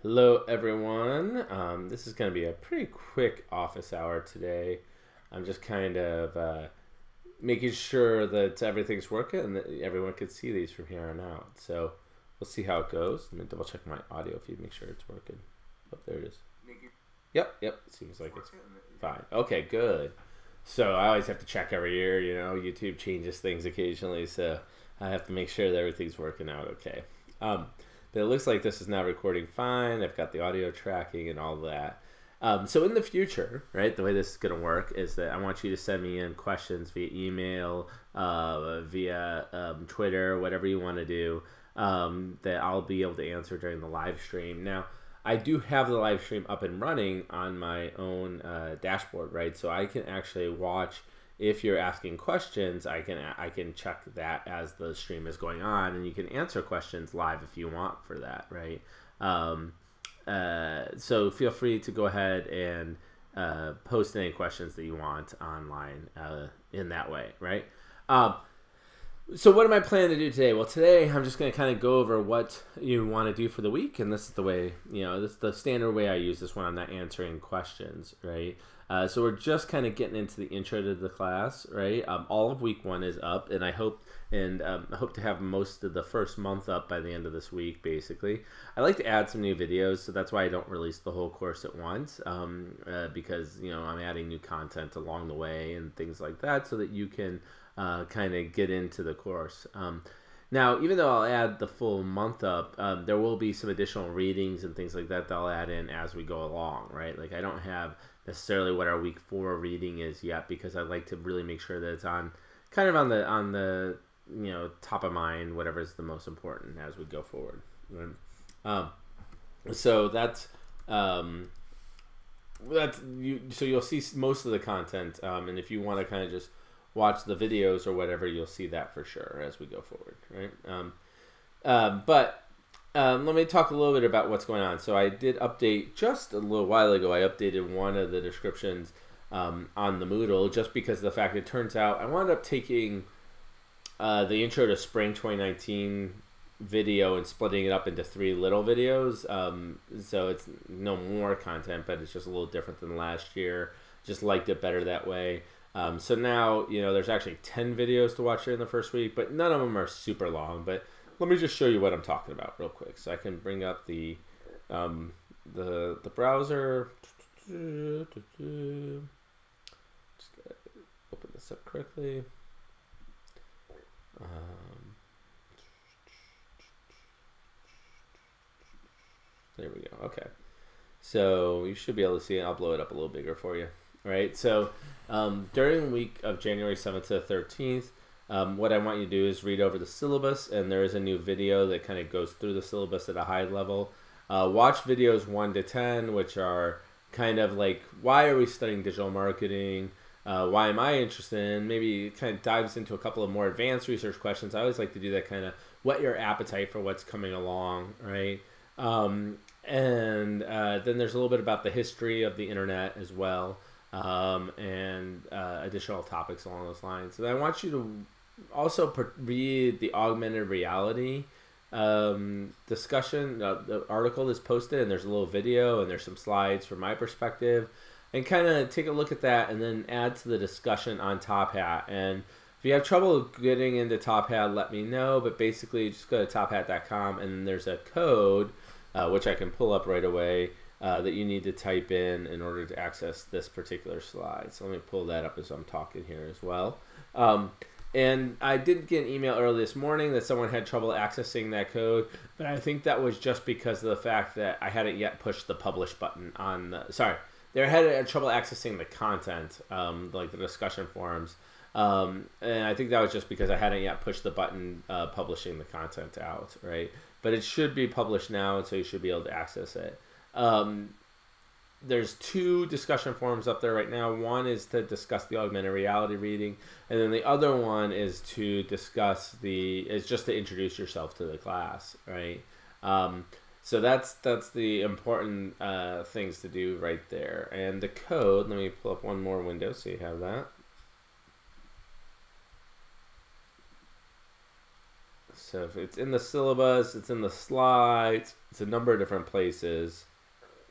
Hello, everyone. This is going to be a pretty quick office hour today. I'm just kind of making sure that everything's working and that everyone can see these from here on out. So we'll see how it goes. Let me double check my audio feed, make sure it's working. Oh, there it is. Yep. Seems like it's fine. Okay, good. So I always have to check every year. You know, YouTube changes things occasionally, so I have to make sure that everything's working out okay. But it looks like this is now recording fine. I've got the audio tracking and all that. So in the future, right, the way this is going to work is that I want you to send me in questions via email, via Twitter, whatever you want to do, that I'll be able to answer during the live stream. Now, I do have the live stream up and running on my own dashboard, right? So I can actually watch. If you're asking questions, I can check that as the stream is going on, and you can answer questions live if you want for that, right? So feel free to go ahead and post any questions that you want online in that way, right? So what am I planning to do today? Well, today I'm just going to kind of go over what you want to do for the week, and this is the way, this is the standard way I use this when I'm not answering questions, right? So we're just kind of getting into the intro to the class, right? All of week 1 is up, and I hope to have most of the first month up by the end of this week, basically. I like to add some new videos, so that's why I don't release the whole course at once, because, I'm adding new content along the way and things like that so that you can kind of get into the course. Now, even though I'll add the full month up, there will be some additional readings and things like that I'll add in as we go along, right? Like I don't have necessarily what our week 4 reading is yet because I like to really make sure that it's on the top of mind, whatever is the most important as we go forward. Right? So that's you. So you'll see most of the content, and if you want to kind of just watch the videos or whatever, you'll see that for sure as we go forward, right? But let me talk a little bit about what's going on. So I did update just a little while ago. I updated one of the descriptions on the Moodle just because of the fact it turns out I wound up taking the intro to spring 2019 video and splitting it up into 3 little videos. So it's no more content, but it's just a little different than last year. Just liked it better that way. So now, there's actually 10 videos to watch during the first week, but none of them are super long. But let me just show you what I'm talking about real quick. So I can bring up the browser. Just gotta open this up quickly. There we go. Okay. So you should be able to see it. I'll blow it up a little bigger for you. All right. So during the week of January 7th to the 13th, what I want you to do is read over the syllabus, and there is a new video that kind of goes through the syllabus at a high level. Watch videos 1 to 10, which are kind of like, why are we studying digital marketing? Why am I interested in? Maybe it kind of dives into a couple of more advanced research questions. I always like to do that, kind of whet your appetite for what's coming along, right? And then there's a little bit about the history of the internet as well, and additional topics along those lines. So I want you to also read the augmented reality discussion. The article is posted, and there's a little video, and there's some slides from my perspective, and kind of take a look at that, and then add to the discussion on Top Hat. And if you have trouble getting into Top Hat, let me know. But basically, just go to tophat.com, and there's a code which I can pull up right away that you need to type in order to access this particular slide. So let me pull that up as I'm talking here as well. And I did get an email early this morning that someone had trouble accessing that code, but I think that was just because of the fact that I hadn't yet pushed the publish button on the, sorry, they had trouble accessing the content, like the discussion forums. And I think that was just because I hadn't yet pushed the button publishing the content out, right? But it should be published now, and so you should be able to access it. There's 2 discussion forums up there right now. One is to discuss the augmented reality reading, and then the other one is to discuss just to introduce yourself to the class, right? So that's the important things to do right there. And the code, let me pull up one more window so you have that. So if it's in the syllabus, it's in the slides, it's a number of different places.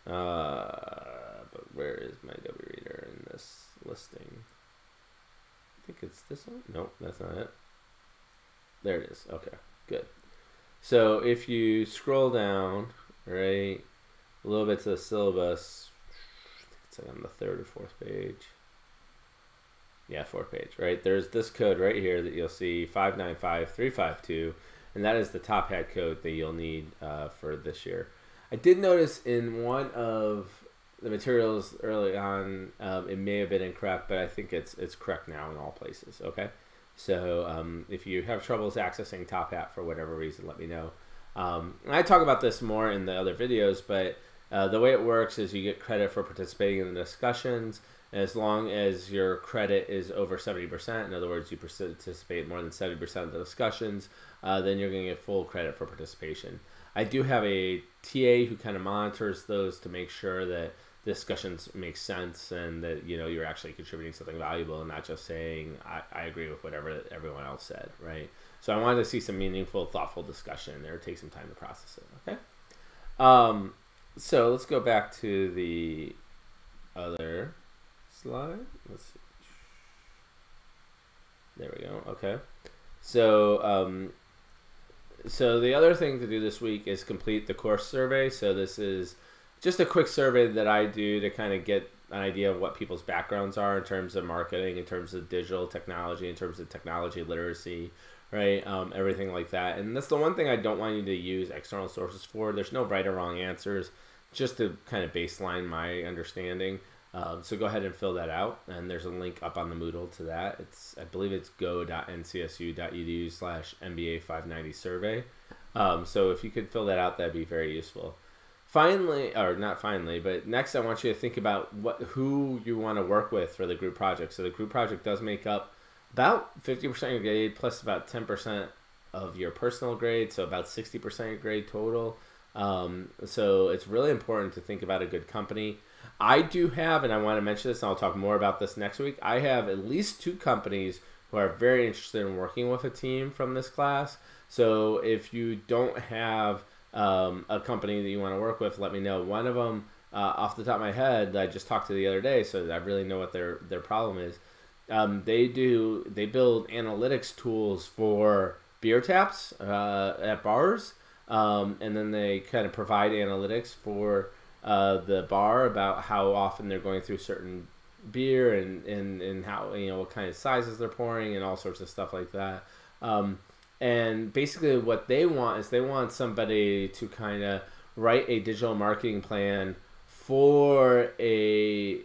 But where is my W Reader in this listing? I think it's this one. Nope, that's not it. There it is. Okay, good. So if you scroll down, right, a little bit to the syllabus, I think it's like on the third or fourth page. Yeah, fourth page, right? There's this code right here that you'll see, 595352, and that is the Top Hat code that you'll need for this year. I did notice in one of the materials early on, it may have been incorrect, but I think it's correct now in all places, okay? So if you have troubles accessing Top Hat for whatever reason, let me know. And I talk about this more in the other videos, but the way it works is you get credit for participating in the discussions. As long as your credit is over 70%, in other words, you participate more than 70% of the discussions, then you're going to get full credit for participation. I do have a TA who kind of monitors those to make sure that discussions make sense and that you're actually contributing something valuable and not just saying I agree with whatever everyone else said, right? So I wanted to see some meaningful, thoughtful discussion there. Take some time to process it, okay? So let's go back to the other slide. Let's see. There we go. Okay. So so the other thing to do this week is complete the course survey. So this is just a quick survey that I do to kind of get an idea of what people's backgrounds are in terms of marketing, in terms of digital technology, in terms of technology literacy, right? Everything like that. And that's the one thing I don't want you to use external sources for. There's no right or wrong answers, just to kind of baseline my understanding. So go ahead and fill that out, and there's a link up on the Moodle to that. I believe it's go.ncsu.edu/MBA590 survey. So if you could fill that out, that'd be very useful. Finally, or not finally, but next I want you to think about who you want to work with for the group project. So the group project does make up about 50% of your grade plus about 10% of your personal grade, so about 60% of your grade total. So it's really important to think about a good company. I do have, and I want to mention this, and I'll talk more about this next week, I have at least 2 companies who are very interested in working with a team from this class. So if you don't have a company that you want to work with, let me know. One of them, off the top of my head, I just talked to the other day, so that I really know what their problem is. They build analytics tools for beer taps at bars, and then they kind of provide analytics for the bar about how often they're going through certain beer and how, what kind of sizes they're pouring and all sorts of stuff like that. And basically what they want is they want somebody to kind of write a digital marketing plan for a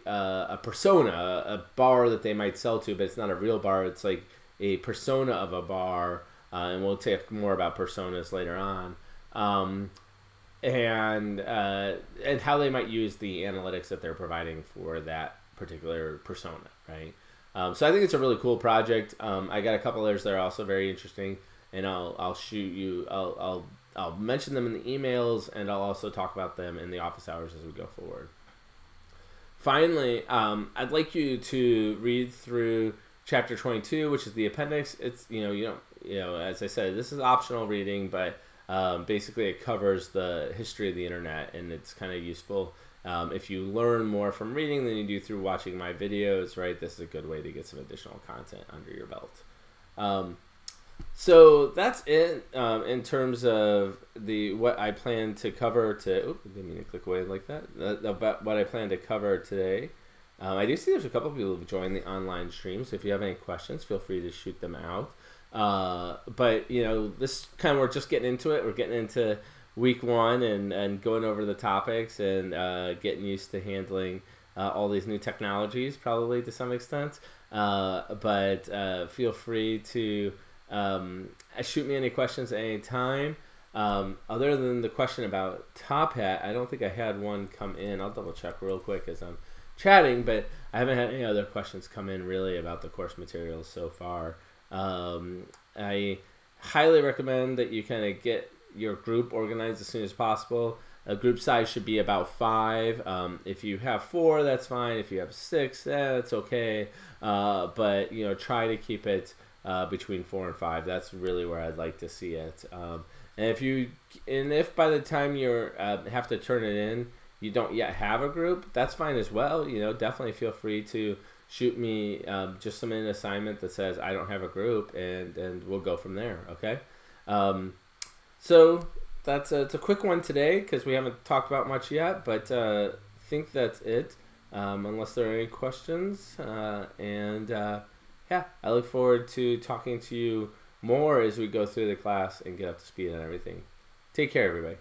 persona, a bar that they might sell to, but it's not a real bar. It's like a persona of a bar, and we'll talk more about personas later on. And how they might use the analytics that they're providing for that particular persona, right? So I think it's a really cool project. I got a couple others that are also very interesting, and I'll shoot you. I'll mention them in the emails, and I'll also talk about them in the office hours as we go forward. Finally, I'd like you to read through chapter 22, which is the appendix. It's as I said, this is optional reading, but basically it covers the history of the internet, and it's kind of useful. If you learn more from reading than you do through watching my videos, right, this is a good way to get some additional content under your belt. So that's it in terms of what I plan to cover didn't mean to click away like that. About what I plan to cover today. I do see there's a couple of people who've joined the online stream, so if you have any questions, feel free to shoot them out. But this kind of, we're just getting into it. We're getting into week 1 and going over the topics and getting used to handling all these new technologies, probably to some extent. But feel free to shoot me any questions at any time. Other than the question about Top Hat, I don't think I had one come in. I'll double check real quick as I'm chatting, but I haven't had any other questions come in really about the course materials so far. I highly recommend that you kind of get your group organized as soon as possible. A group size should be about 5. If you have 4, that's fine. If you have 6, that's okay. But try to keep it between 4 and 5. That's really where I'd like to see it. And if by the time you're have to turn it in, you don't yet have a group, that's fine as well. Definitely feel free to shoot me just submit an assignment that says I don't have a group, and we'll go from there. Okay. So it's a quick one today because we haven't talked about much yet, but I think that's it. Unless there are any questions, yeah, I look forward to talking to you more as we go through the class and get up to speed on everything. Take care, everybody.